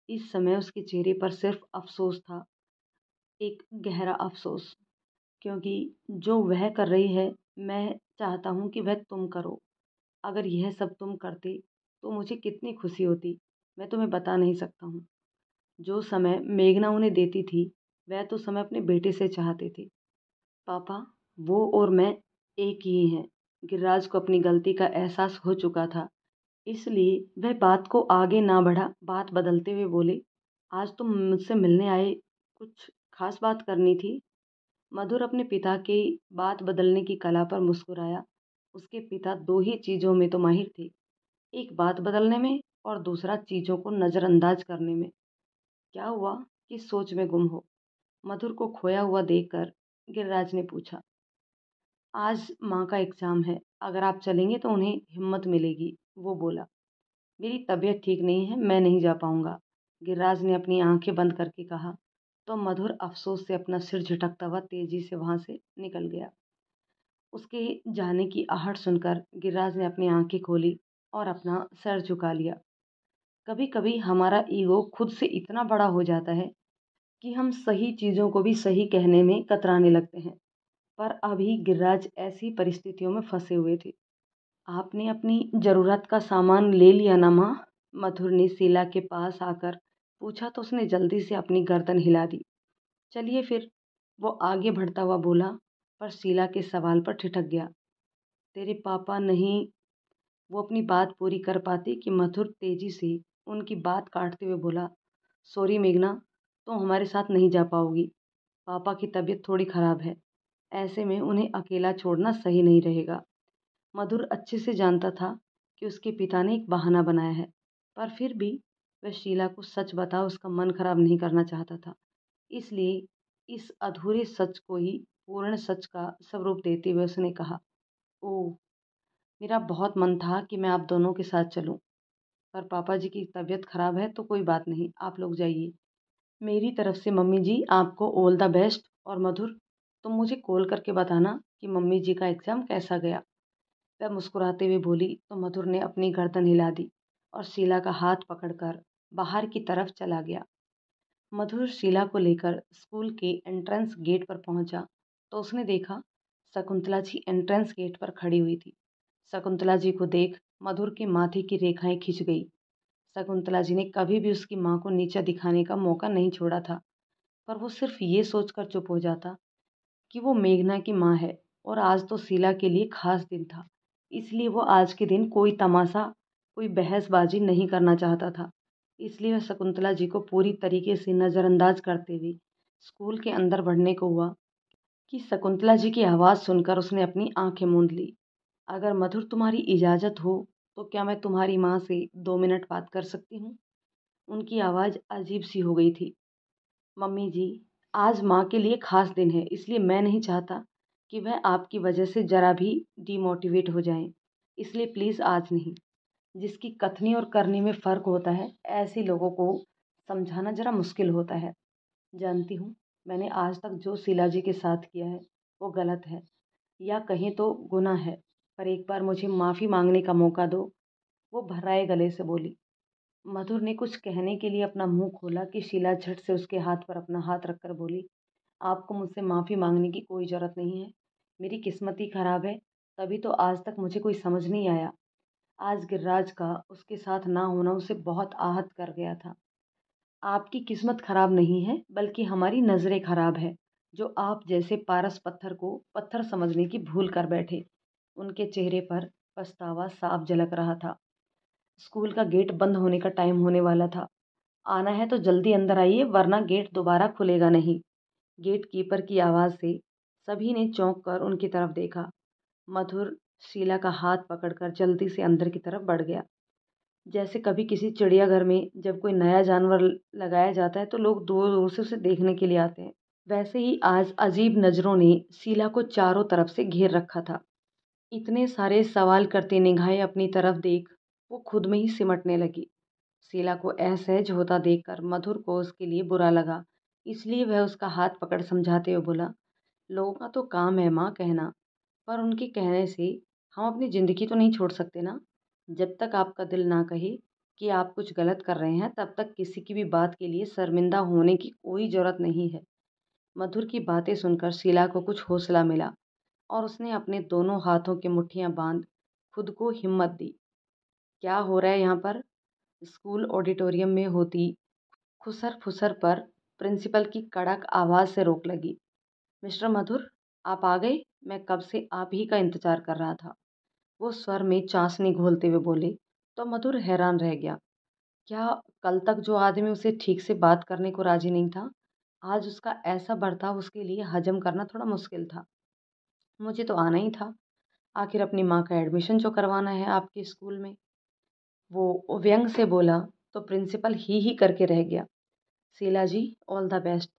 इस समय उसके चेहरे पर सिर्फ अफसोस था, एक गहरा अफसोस, क्योंकि जो वह कर रही है, मैं चाहता हूँ कि वह तुम करो। अगर यह सब तुम करते तो मुझे कितनी खुशी होती, मैं तुम्हें बता नहीं सकता हूँ। जो समय मेघना उन्हें देती थी, वह तो समय अपने बेटे से चाहते थे। पापा, वो और मैं एक ही हैं। गिरिराज को अपनी गलती का एहसास हो चुका था, इसलिए वह बात को आगे ना बढ़ा। बात बदलते हुए बोले, आज तुम मुझसे मिलने आए, कुछ खास बात करनी थी? मधुर अपने पिता की बात बदलने की कला पर मुस्कुराया। उसके पिता दो ही चीज़ों में तो माहिर थे, एक बात बदलने में और दूसरा चीज़ों को नज़रअंदाज करने में। क्या हुआ? किस सोच में गुम हो? मधुर को खोया हुआ देखकर गिरिराज ने पूछा। आज माँ का एग्ज़ाम है, अगर आप चलेंगे तो उन्हें हिम्मत मिलेगी, वो बोला। मेरी तबीयत ठीक नहीं है, मैं नहीं जा पाऊंगा, गिरिराज ने अपनी आंखें बंद करके कहा। तो मधुर अफसोस से अपना सिर झटकता हुआ तेजी से वहां से निकल गया। उसके जाने की आहट सुनकर गिरिराज ने अपनी आंखें खोली और अपना सर झुका लिया। कभी कभी हमारा ईगो खुद से इतना बड़ा हो जाता है कि हम सही चीज़ों को भी सही कहने में कतराने लगते हैं। पर अभी गिरिराज ऐसी परिस्थितियों में फंसे हुए थे। आपने अपनी ज़रूरत का सामान ले लिया ना माँ? मधुर ने शीला के पास आकर पूछा तो उसने जल्दी से अपनी गर्दन हिला दी। चलिए फिर, वो आगे बढ़ता हुआ बोला, पर शीला के सवाल पर ठिठक गया। तेरे पापा नहीं। वो अपनी बात पूरी कर पाती कि मधुर तेजी से उनकी बात काटते हुए बोला, सॉरी मेघना, तुम हमारे साथ नहीं जा पाओगी। पापा की तबीयत थोड़ी खराब है, ऐसे में उन्हें अकेला छोड़ना सही नहीं रहेगा। मधुर अच्छे से जानता था कि उसके पिता ने एक बहाना बनाया है, पर फिर भी वह शीला को सच बता उसका मन खराब नहीं करना चाहता था। इसलिए इस अधूरे सच को ही पूर्ण सच का स्वरूप देते हुए उसने कहा, ओह, मेरा बहुत मन था कि मैं आप दोनों के साथ चलूं, पर पापा जी की तबीयत खराब है तो कोई बात नहीं, आप लोग जाइए। मेरी तरफ से मम्मी जी आपको ऑल द बेस्ट। और मधुर, तुम मुझे कॉल करके बताना कि मम्मी जी का एग्ज़ाम कैसा गया। वह मुस्कुराते हुए बोली तो मधुर ने अपनी गर्दन हिला दी और शीला का हाथ पकड़कर बाहर की तरफ चला गया। मधुर शीला को लेकर स्कूल के एंट्रेंस गेट पर पहुंचा तो उसने देखा शकुंतला जी एंट्रेंस गेट पर खड़ी हुई थी। शकुंतला जी को देख मधुर के माथे की रेखाएं खिंच गई। शकुंतला जी ने कभी भी उसकी माँ को नीचा दिखाने का मौका नहीं छोड़ा था, पर वो सिर्फ ये सोचकर चुप हो जाता कि वो मेघना की माँ है और आज तो शीला के लिए खास दिन था। इसलिए वो आज के दिन कोई तमाशा, कोई बहसबाजी नहीं करना चाहता था। इसलिए वह शकुंतला जी को पूरी तरीके से नज़रअंदाज करते हुए स्कूल के अंदर बढ़ने को हुआ कि शकुंतला जी की आवाज़ सुनकर उसने अपनी आंखें मूंद ली। अगर मधुर तुम्हारी इजाज़त हो तो क्या मैं तुम्हारी माँ से 2 मिनट बात कर सकती हूँ? उनकी आवाज़ अजीब सी हो गई थी। मम्मी जी, आज माँ के लिए खास दिन है, इसलिए मैं नहीं चाहता कि वह आपकी वजह से ज़रा भी डिमोटिवेट हो जाएं। इसलिए प्लीज़ आज नहीं। जिसकी कथनी और करनी में फ़र्क होता है, ऐसे लोगों को समझाना ज़रा मुश्किल होता है। जानती हूँ, मैंने आज तक जो शीला जी के साथ किया है वो गलत है, या कहें तो गुनाह है, पर एक बार मुझे माफ़ी मांगने का मौका दो। वो भर्राए गले से बोली। मधुर ने कुछ कहने के लिए अपना मुंह खोला कि शीला झट से उसके हाथ पर अपना हाथ रखकर बोली, आपको मुझसे माफ़ी मांगने की कोई ज़रूरत नहीं है। मेरी किस्मत ही ख़राब है, तभी तो आज तक मुझे कोई समझ नहीं आया। आज गिर्राज का उसके साथ ना होना उसे बहुत आहत कर गया था। आपकी किस्मत ख़राब नहीं है, बल्कि हमारी नज़रें ख़राब है, जो आप जैसे पारस पत्थर को पत्थर समझने की भूल कर बैठे। उनके चेहरे पर पछतावा साफ झलक रहा था। स्कूल का गेट बंद होने का टाइम होने वाला था। आना है तो जल्दी अंदर आइए, वरना गेट दोबारा खुलेगा नहीं। गेट कीपर की आवाज़ से सभी ने चौंक कर उनकी तरफ देखा। मधुर शीला का हाथ पकड़कर जल्दी से अंदर की तरफ बढ़ गया। जैसे कभी किसी चिड़ियाघर में जब कोई नया जानवर लगाया जाता है तो लोग दूर दूर से उसे देखने के लिए आते हैं, वैसे ही आज अजीब नज़रों ने शीला को चारों तरफ से घेर रखा था। इतने सारे सवाल करती निगाहें अपनी तरफ देख वो खुद में ही सिमटने लगी। शीला को असहज होता देखकर मधुर को उसके लिए बुरा लगा, इसलिए वह उसका हाथ पकड़ समझाते हुए बोला, लोगों का तो काम है माँ कहना, पर उनके कहने से हम अपनी ज़िंदगी तो नहीं छोड़ सकते ना। जब तक आपका दिल ना कहे कि आप कुछ गलत कर रहे हैं, तब तक किसी की भी बात के लिए शर्मिंदा होने की कोई ज़रूरत नहीं है। मधुर की बातें सुनकर शीला को कुछ हौसला मिला और उसने अपने दोनों हाथों की मुट्ठियां बांध खुद को हिम्मत दी। क्या हो रहा है यहाँ पर? स्कूल ऑडिटोरियम में होती खुसर फुसर पर प्रिंसिपल की कड़क आवाज़ से रोक लगी। मिस्टर मधुर, आप आ गए? मैं कब से आप ही का इंतज़ार कर रहा था। वो स्वर में चाशनी घोलते हुए बोले। तो मधुर हैरान रह गया। क्या कल तक जो आदमी उसे ठीक से बात करने को राजी नहीं था, आज उसका ऐसा बर्ताव उसके लिए हजम करना थोड़ा मुश्किल था। मुझे तो आना ही था, आखिर अपनी माँ का एडमिशन जो करवाना है आपके स्कूल में। वो व्यंग से बोला तो प्रिंसिपल ही करके रह गया। शीला जी, ऑल द बेस्ट।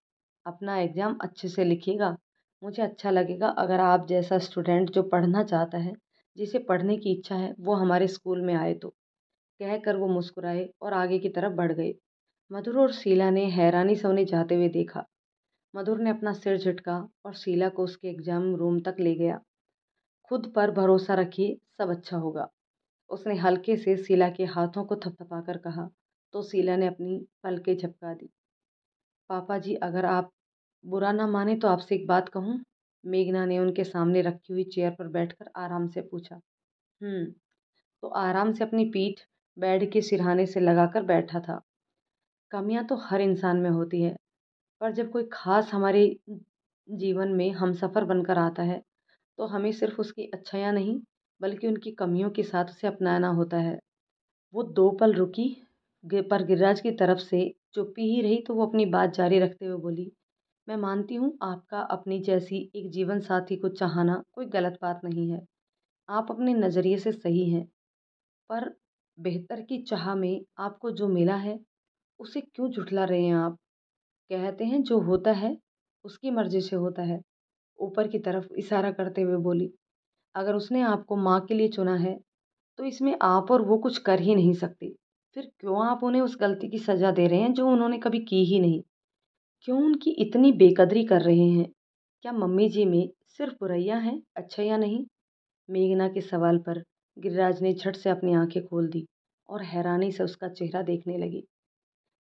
अपना एग्ज़ाम अच्छे से लिखिएगा। मुझे अच्छा लगेगा अगर आप जैसा स्टूडेंट जो पढ़ना चाहता है, जिसे पढ़ने की इच्छा है, वो हमारे स्कूल में आए तो। कहकर वो मुस्कुराए और आगे की तरफ बढ़ गए। मधुर और शीला ने हैरानी से उन्हें जाते हुए देखा। मधुर ने अपना सिर झटका और शीला को उसके एग्ज़ाम रूम तक ले गया। खुद पर भरोसा रखिए, सब अच्छा होगा। उसने हल्के से शीला के हाथों को थपथपाकर कहा, तो शीला ने अपनी पलकें झपका दी। पापा जी, अगर आप बुरा ना माने तो आपसे एक बात कहूँ? मेघना ने उनके सामने रखी हुई चेयर पर बैठकर आराम से पूछा। हम्म। तो आराम से अपनी पीठ बेड के सिरहाने से लगाकर बैठा था। कमियां तो हर इंसान में होती है, पर जब कोई खास हमारे जीवन में हमसफ़र बनकर आता है, तो हमें सिर्फ उसकी अच्छाइयाँ नहीं, बल्कि उनकी कमियों के साथ उसे अपनाना होता है। वो 2 पल रुकी, पर गिरिराज की तरफ से चुप्पी ही रही तो वो अपनी बात जारी रखते हुए बोली, मैं मानती हूँ आपका अपनी जैसी एक जीवन साथी को चाहना कोई गलत बात नहीं है। आप अपने नज़रिए से सही हैं, पर बेहतर की चाह में आपको जो मिला है, उसे क्यों झुठला रहे हैं आप? कहते हैं जो होता है, उसकी मर्ज़ी से होता है। ऊपर की तरफ इशारा करते हुए बोली, अगर उसने आपको माँ के लिए चुना है, तो इसमें आप और वो कुछ कर ही नहीं सकते। फिर क्यों आप उन्हें उस गलती की सज़ा दे रहे हैं जो उन्होंने कभी की ही नहीं? क्यों उनकी इतनी बेकदरी कर रहे हैं? क्या मम्मी जी में सिर्फ बुराइयां हैं, अच्छाइयां नहीं? मेघना के सवाल पर गिरिराज ने झट से अपनी आंखें खोल दी और हैरानी से उसका चेहरा देखने लगी।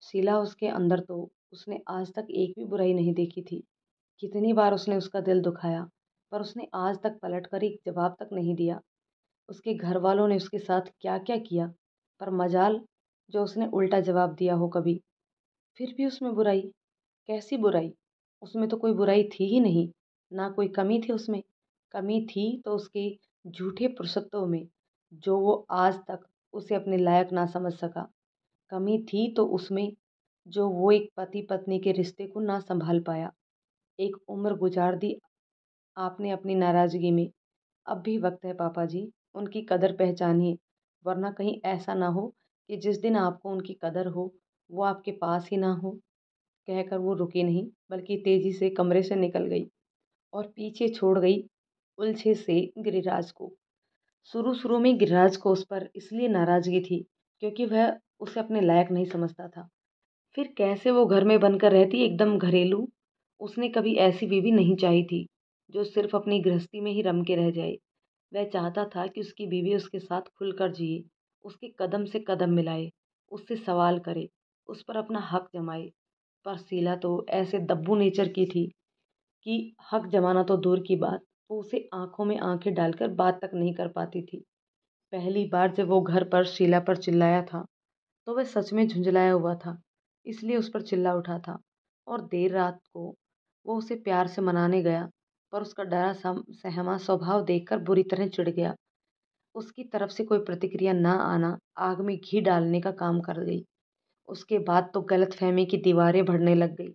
शीला उसके अंदर तो उसने आज तक एक भी बुराई नहीं देखी थी। कितनी बार उसने उसका दिल दुखाया, पर उसने आज तक पलट कर एक जवाब तक नहीं दिया। उसके घर वालों ने उसके साथ क्या क्या किया, पर मजाल जो उसने उल्टा जवाब दिया हो कभी। फिर भी उसमें बुराई, कैसी बुराई? उसमें तो कोई बुराई थी ही नहीं, ना कोई कमी थी उसमें। कमी थी तो उसके झूठे पुरुषत्व में, जो वो आज तक उसे अपने लायक ना समझ सका। कमी थी तो उसमें जो वो एक पति पत्नी के रिश्ते को ना संभाल पाया। एक उम्र गुजार दी आपने अपनी नाराज़गी में। अब भी वक्त है पापा जी, उनकी कदर पहचानिए, वरना कहीं ऐसा ना हो कि जिस दिन आपको उनकी कदर हो वो आपके पास ही ना हो। कहकर वो रुकी नहीं, बल्कि तेजी से कमरे से निकल गई और पीछे छोड़ गई उलझे से गिरिराज को। शुरू शुरू में गिरिराज को उस पर इसलिए नाराज़गी थी क्योंकि वह उसे अपने लायक नहीं समझता था। फिर कैसे वो घर में बनकर रहती एकदम घरेलू। उसने कभी ऐसी बीवी नहीं चाही थी जो सिर्फ अपनी गृहस्थी में ही रम के रह जाए। वह चाहता था कि उसकी बीवी उसके साथ खुलकर जिए, उसके कदम से कदम मिलाए, उससे सवाल करे, उस पर अपना हक जमाए। पर शीला तो ऐसे दब्बू नेचर की थी कि हक जमाना तो दूर की बात, वो उसे आंखों में आंखें डालकर बात तक नहीं कर पाती थी। पहली बार जब वो घर पर शीला पर चिल्लाया था तो वह सच में झुंझलाया हुआ था, इसलिए उस पर चिल्ला उठा था। और देर रात को वो उसे प्यार से मनाने गया, पर उसका डरा सहमा स्वभाव देखकर बुरी तरह चिढ़ गया। उसकी तरफ से कोई प्रतिक्रिया ना आना आग में घी डालने का काम कर गई। उसके बाद तो गलतफहमी की दीवारें बढ़ने लग गई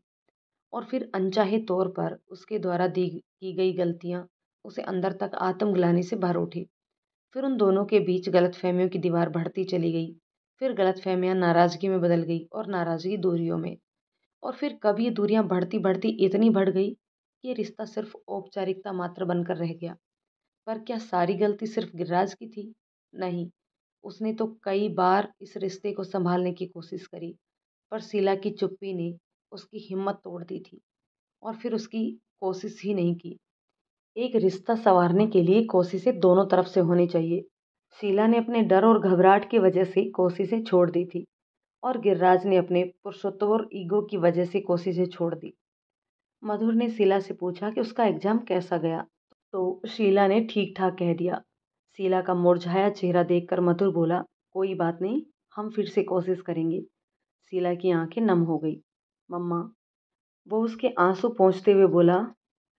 और फिर अनचाहे तौर पर उसके द्वारा दी की गई गलतियां उसे अंदर तक आत्मग्लानि से भर उठी। फिर उन दोनों के बीच गलतफहमियों की दीवार बढ़ती चली गई। फिर गलतफहमियां नाराजगी में बदल गई और नाराजगी दूरियों में। और फिर कभी ये दूरियां बढ़ती बढ़ती इतनी बढ़ गई कि ये रिश्ता सिर्फ औपचारिकता मात्र बनकर रह गया। पर क्या सारी गलती सिर्फ गिरिराज की थी? नहीं, उसने तो कई बार इस रिश्ते को संभालने की कोशिश करी, पर शीला की चुप्पी ने उसकी हिम्मत तोड़ दी थी और फिर उसकी कोशिश ही नहीं की। एक रिश्ता संवारने के लिए कोशिशें दोनों तरफ से होनी चाहिए। शीला ने अपने डर और घबराहट की वजह से कोशिशें छोड़ दी थी और गिरिराज ने अपने पुरुषत्व और ईगो की वजह से कोशिशें छोड़ दी। मधुर ने शीला से पूछा कि उसका एग्जाम कैसा गया, तो शीला ने ठीक ठाक कह दिया। शीला का मुरझाया चेहरा देखकर मधुर बोला, कोई बात नहीं, हम फिर से कोशिश करेंगे। शीला की आंखें नम हो गई। मम्मा, वो उसके आंसू पोंछते हुए बोला,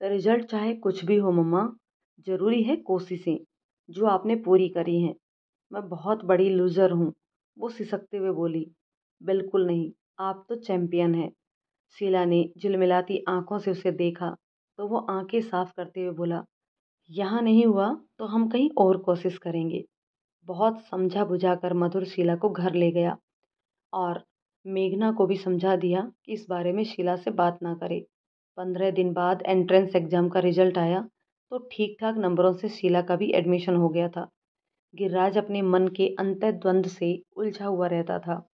रिजल्ट चाहे कुछ भी हो मम्मा, जरूरी है कोशिशें जो आपने पूरी करी हैं। मैं बहुत बड़ी लूजर हूँ, वो सिसकते हुए बोली। बिल्कुल नहीं, आप तो चैंपियन हैं। शीला ने झिलमिलाती आंखों से उसे देखा तो वो आंखें साफ करते हुए बोला, यहाँ नहीं हुआ तो हम कहीं और कोशिश करेंगे। बहुत समझा बुझाकर मधुर शीला को घर ले गया और मेघना को भी समझा दिया कि इस बारे में शीला से बात ना करे। 15 दिन बाद एंट्रेंस एग्जाम का रिजल्ट आया तो ठीक ठाक नंबरों से शीला का भी एडमिशन हो गया था। गिरिराज अपने मन के अंतर्द्वंद से उलझा हुआ रहता था।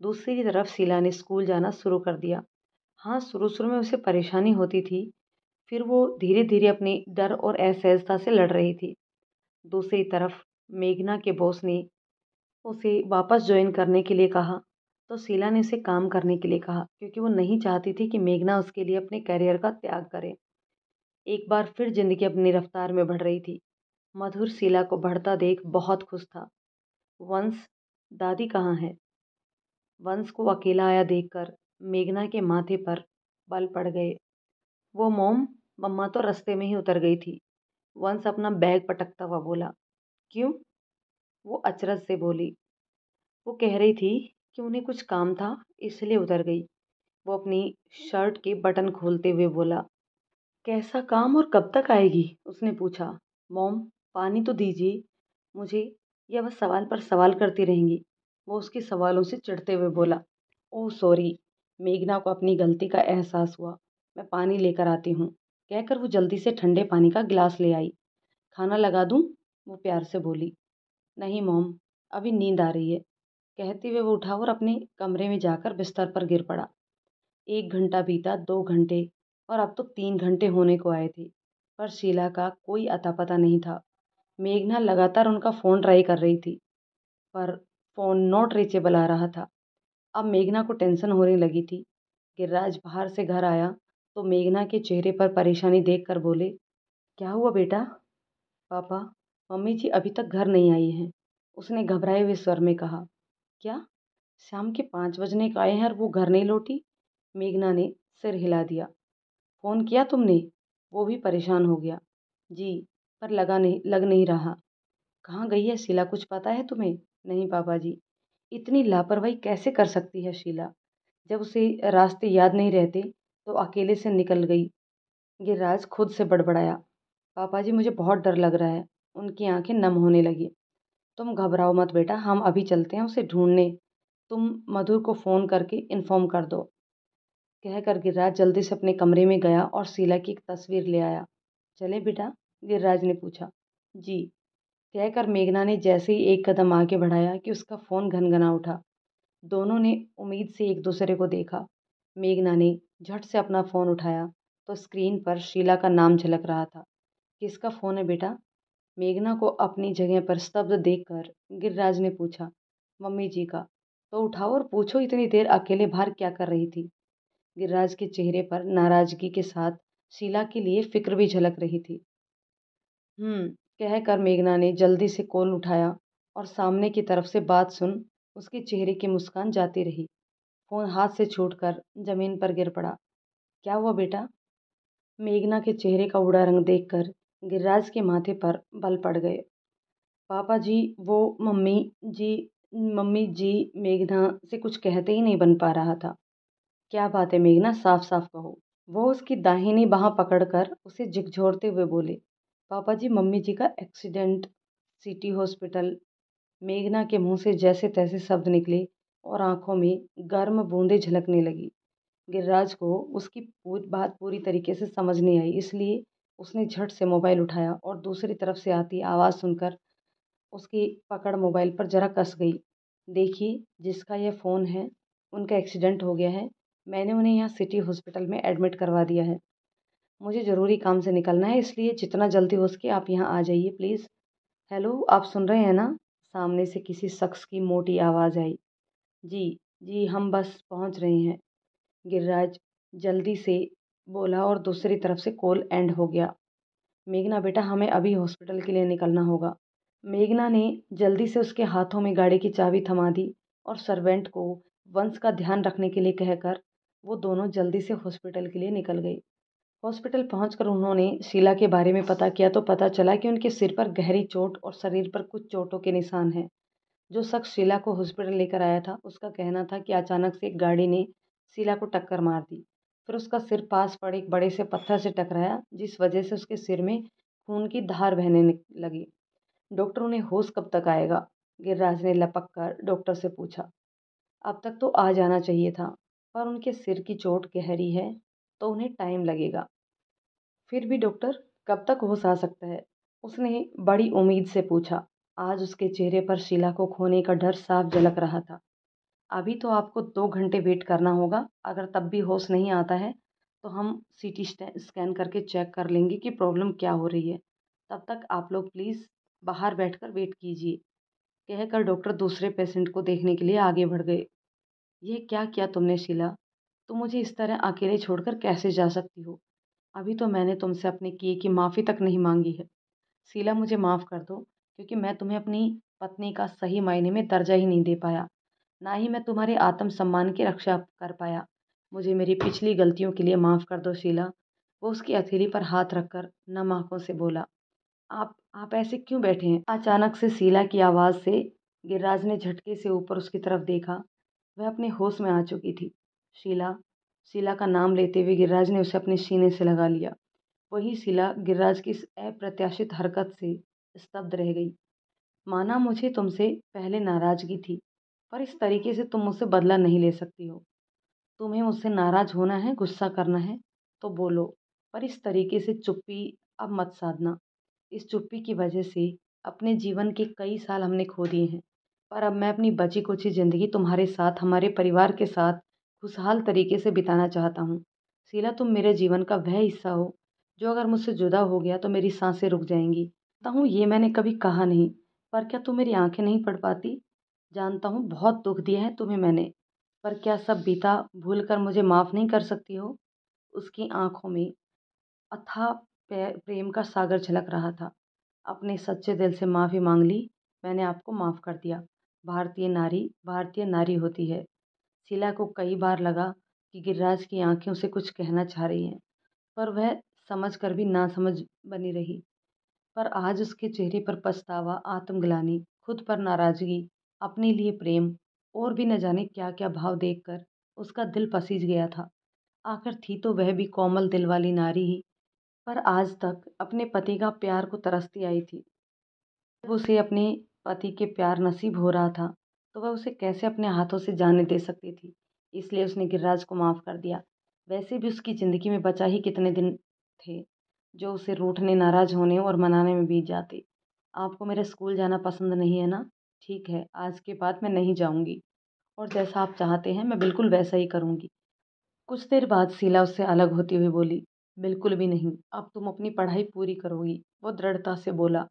दूसरी तरफ शीला ने स्कूल जाना शुरू कर दिया। हाँ, शुरू शुरू में उसे परेशानी होती थी, फिर वो धीरे धीरे अपने डर और असहजता से लड़ रही थी। दूसरी तरफ मेघना के बॉस ने उसे वापस ज्वाइन करने के लिए कहा, तो शीला ने उसे काम करने के लिए कहा क्योंकि वो नहीं चाहती थी कि मेघना उसके लिए अपने करियर का त्याग करे। एक बार फिर जिंदगी अपनी रफ्तार में बढ़ रही थी। मधुर शीला को बढ़ता देख बहुत खुश था। वंश, दादी कहाँ है? वंश को अकेला आया देखकर मेघना के माथे पर बल पड़ गए। वो मोम, मम्मा तो रास्ते में ही उतर गई थी। वंश अपना बैग पटकता हुआ बोला। क्यों? वो अचरज से बोली। वो कह रही थी कि उन्हें कुछ काम था इसलिए उतर गई। वो अपनी शर्ट के बटन खोलते हुए बोला। कैसा काम और कब तक आएगी? उसने पूछा। मॉम, पानी तो दीजिए मुझे, या बस सवाल पर सवाल करती रहेंगी? वो उसके सवालों से चिढ़ते हुए बोला। Oh sorry. मेघना को अपनी गलती का एहसास हुआ। मैं पानी लेकर आती हूँ, कहकर वो जल्दी से ठंडे पानी का गिलास ले आई। खाना लगा दूँ? वो प्यार से बोली। नहीं मॉम, अभी नींद आ रही है, कहते हुए वो उठा और अपने कमरे में जाकर बिस्तर पर गिर पड़ा। 1 घंटा बीता, 2 घंटे, और अब तो 3 घंटे होने को आए थे, पर शीला का कोई अता पता नहीं था। मेघना लगातार उनका फ़ोन ट्राई कर रही थी, पर फ़ोन नॉट रीचेबल आ रहा था। अब मेघना को टेंशन होने लगी थी। गिरिराज बाहर से घर आया तो मेघना के चेहरे पर परेशानी देखकर बोले, क्या हुआ बेटा? पापा, मम्मी जी अभी तक घर नहीं आई हैं, उसने घबराए हुए स्वर में कहा। क्या? शाम के 5 बजने का आए हैं और वो घर नहीं लौटी? मेघना ने सिर हिला दिया। फ़ोन किया तुमने? वो भी परेशान हो गया। जी, पर लग नहीं रहा। कहाँ गई है शीला, कुछ पता है तुम्हें? नहीं पापा जी, इतनी लापरवाही कैसे कर सकती है शीला? जब उसे रास्ते याद नहीं रहते तो अकेले से निकल गई। गिरिराज खुद से बड़बड़ाया। पापा जी, मुझे बहुत डर लग रहा है। उनकी आंखें नम होने लगी। तुम घबराओ मत बेटा, हम अभी चलते हैं उसे ढूंढने। तुम मधुर को फ़ोन करके इन्फॉर्म कर दो। कहकर गिरिराज जल्दी से अपने कमरे में गया और शीला की एक तस्वीर ले आया। चले बेटा? गिरिराज ने पूछा। जी, कहकर मेघना ने जैसे ही एक कदम आगे बढ़ाया कि उसका फ़ोन घनघना उठा। दोनों ने उम्मीद से एक दूसरे को देखा। मेघना ने झट से अपना फ़ोन उठाया तो स्क्रीन पर शीला का नाम झलक रहा था। किसका फ़ोन है बेटा? मेघना को अपनी जगह पर स्तब्ध देखकर गिरिराज ने पूछा। मम्मी जी का। तो उठाओ और पूछो, इतनी देर अकेले बाहर क्या कर रही थी? गिरिराज के चेहरे पर नाराजगी के साथ शीला के लिए फिक्र भी झलक रही थी। हम्म, कहकर मेघना ने जल्दी से कॉल उठाया और सामने की तरफ से बात सुन उसके चेहरे की मुस्कान जाती रही। फोन हाथ से छूटकर जमीन पर गिर पड़ा। क्या हुआ बेटा? मेघना के चेहरे का उड़ा रंग देखकर गिरिराज के माथे पर बल पड़ गए। पापा जी, वो जी मम्मी जी, मेघना से कुछ कहते ही नहीं बन पा रहा था। क्या बात है मेघना, साफ साफ कहो। वो उसकी दाहिनी बाह पकड़कर उसे झकझोरते हुए बोले। पापा जी, मम्मी जी का एक्सीडेंट, सिटी हॉस्पिटल। मेघना के मुंह से जैसे तैसे शब्द निकले और आंखों में गर्म बूंदें झलकने लगी। गिरिराज को उसकी बात पूरी तरीके से समझ नहीं आई, इसलिए उसने झट से मोबाइल उठाया और दूसरी तरफ से आती आवाज़ सुनकर उसकी पकड़ मोबाइल पर जरा कस गई। देखिए, जिसका यह फ़ोन है उनका एक्सीडेंट हो गया है। मैंने उन्हें यहाँ सिटी हॉस्पिटल में एडमिट करवा दिया है। मुझे ज़रूरी काम से निकलना है, इसलिए जितना जल्दी हो सके आप यहाँ आ जाइए प्लीज़। हेलो, आप सुन रहे हैं ना? सामने से किसी शख्स की मोटी आवाज़ आई। जी, जी, हम बस पहुँच रहे हैं। गिरिराज जल्दी से बोला और दूसरी तरफ से कॉल एंड हो गया। मेघना बेटा, हमें अभी हॉस्पिटल के लिए निकलना होगा। मेघना ने जल्दी से उसके हाथों में गाड़ी की चाबी थमा दी और सर्वेंट को वंश का ध्यान रखने के लिए कहकर वो दोनों जल्दी से हॉस्पिटल के लिए निकल गई। हॉस्पिटल पहुंचकर उन्होंने शीला के बारे में पता किया तो पता चला कि उनके सिर पर गहरी चोट और शरीर पर कुछ चोटों के निशान हैं। जो शख्स शीला को हॉस्पिटल लेकर आया था उसका कहना था कि अचानक से एक गाड़ी ने शीला को टक्कर मार दी। फिर उसका सिर पास पड़े एक बड़े से पत्थर से टकराया, जिस वजह से उसके सिर में खून की धार बहने लगी। डॉक्टर, उन्हें होश कब तक आएगा? गिरिराज ने लपक कर डॉक्टर से पूछा। अब तक तो आ जाना चाहिए था, पर उनके सिर की चोट गहरी है तो उन्हें टाइम लगेगा। फिर भी डॉक्टर, कब तक होश आ सकता है? उसने बड़ी उम्मीद से पूछा। आज उसके चेहरे पर शीला को खोने का डर साफ झलक रहा था। अभी तो आपको 2 घंटे वेट करना होगा। अगर तब भी होश नहीं आता है तो हम सीटी स्कैन करके चेक कर लेंगे कि प्रॉब्लम क्या हो रही है। तब तक आप लोग प्लीज़ बाहर बैठकर वेट कीजिए। कहकर डॉक्टर दूसरे पेशेंट को देखने के लिए आगे बढ़ गए। ये क्या किया तुमने शीला? तुम मुझे इस तरह अकेले छोड़कर कैसे जा सकती हो? अभी तो मैंने तुमसे अपने किए की माफ़ी तक नहीं मांगी है। शीला, मुझे माफ़ कर दो, क्योंकि मैं तुम्हें अपनी पत्नी का सही मायने में दर्जा ही नहीं दे पाया। ना ही मैं तुम्हारे आत्मसम्मान की रक्षा कर पाया। मुझे मेरी पिछली गलतियों के लिए माफ़ कर दो शीला। वो उसकी हथेली पर हाथ रखकर नम आंखों से बोला। आप ऐसे क्यों बैठे हैं? अचानक से शीला की आवाज़ से गिरिराज ने झटके से ऊपर उसकी तरफ देखा। वह अपने होश में आ चुकी थी। शीला, शीला का नाम लेते हुए गिरिराज ने उसे अपने सीने से लगा लिया। वही शीला गिरिराज की इस अप्रत्याशित हरकत से स्तब्ध रह गई। माना मुझे तुमसे पहले नाराज़गी थी, पर इस तरीके से तुम मुझसे बदला नहीं ले सकती हो। तुम्हें मुझसे नाराज़ होना है, गुस्सा करना है तो बोलो, पर इस तरीके से चुप्पी अब मत साधना। इस चुप्पी की वजह से अपने जीवन के कई साल हमने खो दिए हैं, पर अब मैं अपनी बची-कुची ज़िंदगी तुम्हारे साथ, हमारे परिवार के साथ खुशहाल तरीके से बिताना चाहता हूँ। शीला, तुम मेरे जीवन का वह हिस्सा हो, जो अगर मुझसे जुदा हो गया तो मेरी साँसें रुक जाएँगी। जानता हूँ ये मैंने कभी कहा नहीं, पर क्या तुम मेरी आँखें नहीं पढ़ पाती? जानता हूँ बहुत दुःख दिया है तुम्हें मैंने, पर क्या सब बीता भूलकर मुझे माफ़ नहीं कर सकती हो? उसकी आँखों में अथाह प्रेम का सागर झलक रहा था। अपने सच्चे दिल से माफ़ी माँग ली। मैंने आपको माफ़ कर दिया। भारतीय नारी होती है। शीला को कई बार लगा कि गिरिराज की आँखें उसे कुछ कहना चाह रही हैं, पर वह समझ कर भी नासमझ बनी रही। पर आज उसके चेहरे पर पछतावा, आत्मग्लानि, खुद पर नाराज़गी, अपने लिए प्रेम और भी न जाने क्या क्या भाव देखकर उसका दिल पसीज गया था। आखिर थी तो वह भी कोमल दिल वाली नारी ही, पर आज तक अपने पति का प्यार को तरसती आई थी। जब उसे अपने पति के प्यार नसीब हो रहा था, तो वह उसे कैसे अपने हाथों से जाने दे सकती थी। इसलिए उसने गिरिराज को माफ़ कर दिया। वैसे भी उसकी ज़िंदगी में बचा ही कितने दिन थे, जो उसे रूठने, नाराज़ होने और मनाने में बीत जाते। आपको मेरे स्कूल जाना पसंद नहीं है ना? ठीक है, आज के बाद मैं नहीं जाऊँगी और जैसा आप चाहते हैं, मैं बिल्कुल वैसा ही करूँगी। कुछ देर बाद शीला उससे अलग होती हुई बोली, बिल्कुल भी नहीं, अब तुम अपनी पढ़ाई पूरी करोगी। वो दृढ़ता से बोला,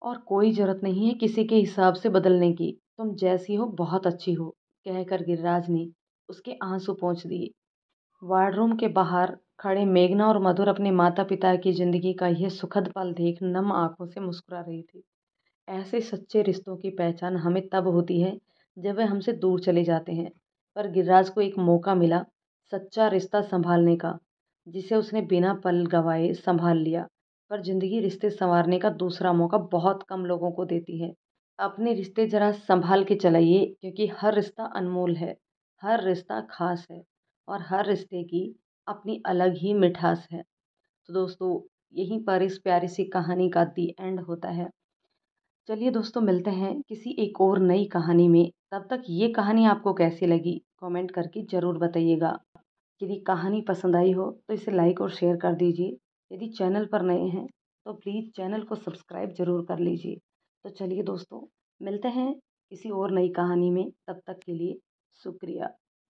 और कोई ज़रूरत नहीं है किसी के हिसाब से बदलने की। तुम जैसी हो बहुत अच्छी हो, कहकर गिरिराज ने उसके आंसू पोंछ दिए। वार्डरूम के बाहर खड़े मेघना और मधुर अपने माता पिता की ज़िंदगी का यह सुखद पल देख नम आंखों से मुस्कुरा रही थी। ऐसे सच्चे रिश्तों की पहचान हमें तब होती है जब वे हमसे दूर चले जाते हैं। पर गिरिराज को एक मौका मिला सच्चा रिश्ता संभालने का, जिसे उसने बिना पल गवाए संभाल लिया। पर ज़िंदगी रिश्ते संवारने का दूसरा मौका बहुत कम लोगों को देती है। अपने रिश्ते ज़रा संभाल के चलाइए, क्योंकि हर रिश्ता अनमोल है, हर रिश्ता खास है और हर रिश्ते की अपनी अलग ही मिठास है। तो दोस्तों, यहीं पर इस प्यारी सी कहानी का दी एंड होता है। चलिए दोस्तों, मिलते हैं किसी एक और नई कहानी में। तब तक ये कहानी आपको कैसी लगी कमेंट करके ज़रूर बताइएगा। यदि कहानी पसंद आई हो तो इसे लाइक और शेयर कर दीजिए। यदि चैनल पर नए हैं तो प्लीज़ चैनल को सब्सक्राइब ज़रूर कर लीजिए। तो चलिए दोस्तों, मिलते हैं किसी और नई कहानी में। तब तक के लिए शुक्रिया।